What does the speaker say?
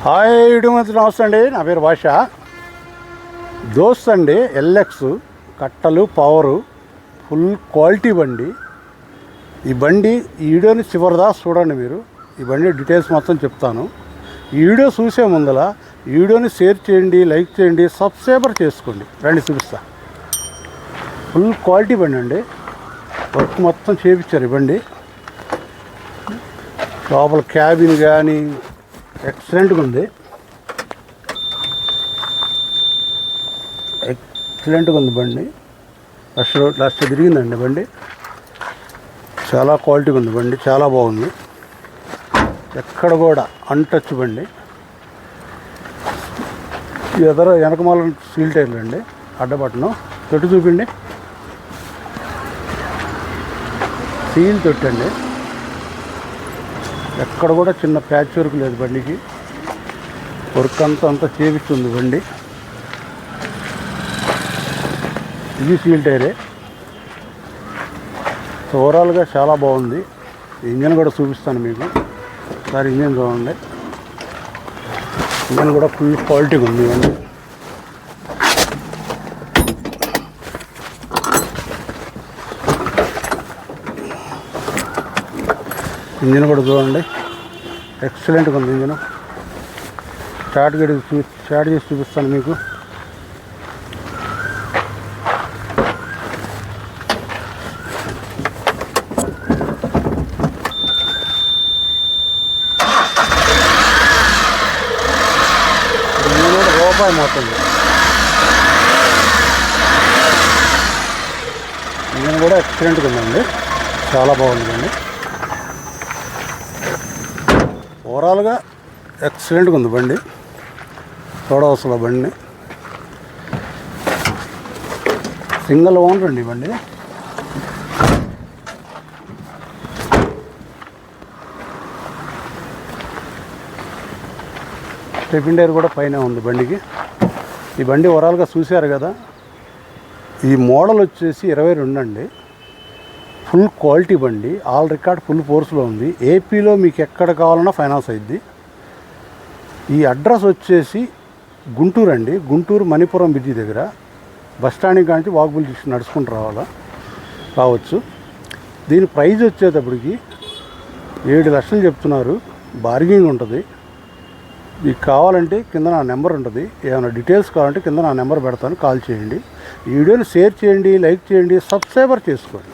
Hi YouTube నమస్తే అండి. నా పేరు భాష. దోస్త్ అండి, ఎల్ఎక్స్ కట్టలు పవరు ఫుల్ క్వాలిటీ బండి. ఈ బండి ఈ వీడియోని చివరిదా చూడండి. మీరు ఈ బండి డీటెయిల్స్ మొత్తం చెప్తాను. ఈ వీడియో చూసే ముందల ఈ వీడియోని షేర్ చేయండి, లైక్ చేయండి, సబ్స్క్రైబర్ చేసుకోండి. రండి చూపిస్తా. ఫుల్ క్వాలిటీ బండి అండి. వర్క్ మొత్తం చేయించారు ఈ బండి. లోపల క్యాబిన్ కానీ ఎక్సలెంట్గా ఉంది. ఎక్సలెంట్గా ఉంది బండి. లాస్ట్ తిరిగిందండి బండి. చాలా క్వాలిటీగా ఉంది బండి, చాలా బాగుంది. ఎక్కడ కూడా అన్టచ్ బండి. వెనకమాల సీల్ టైర్లు అండి, అడ్డబట్టను తొట్టు చూపిండి. సీల్ తొట్టండి. ఎక్కడ కూడా చిన్న ప్యాచ్ వర్క్ లేదు బండికి. వర్క్ అంతా చేపిస్తుంది బండి. ఇది సీల్ టైరే. ఓవరాల్గా చాలా బాగుంది. ఇంజన్ కూడా చూపిస్తాను మీకు. ఒకసారి ఇంజన్ చూడండి. ఇంజన్ కూడా ఫుల్ క్వాలిటీగా ఉంది బండి. ఇంజన్ కూడా చూడండి, ఎక్సలెంట్గా ఉంది ఇంజన్. స్టార్ట్ చేసి చూపిస్తాను మీకు. ఇంజన్ కూడా రూపాయి మోతుంది. ఇంజన్ కూడా ఎక్సలెంట్గా ఉందండి, చాలా బాగుందండి. ఓవరాల్గా ఎక్సలెంట్గా ఉంది బండి. చూడవలసిన బండి. సింగిల్ ఓనర్ అండి బండి. స్టెఫిన్ టైర్ కూడా పైన ఉంది బండికి. ఈ బండి ఓవరాల్గా చూశారు కదా. ఈ మోడల్ వచ్చేసి 22 అండి. ఫుల్ క్వాలిటీ బండి. ఆల్ రికార్డ్ ఫుల్ ఫోర్స్లో ఉంది. ఏపీలో మీకు ఎక్కడ కావాలన్నా ఫైనాన్స్ అయింది. ఈ అడ్రస్ వచ్చేసి గుంటూరు అండి. గుంటూరు మణిపురం బ్రిడ్జి దగ్గర బస్టాండింగ్ కానీ వాకబుల్ డిస్టెన్స్ నడుచుకుంటూ రావచ్చు. దీని ప్రైజ్ వచ్చేటప్పటికి 7 లక్షలు చెప్తున్నారు. బార్గెనింగ్ ఉంటుంది. మీకు కావాలంటే కింద నా నెంబర్ ఉంటుంది. ఏమైనా డీటెయిల్స్ కావాలంటే కింద నా నెంబర్ పెడతాను, కాల్ చేయండి. ఈ వీడియోని షేర్ చేయండి, లైక్ చేయండి, సబ్స్క్రైబర్ చేసుకోండి.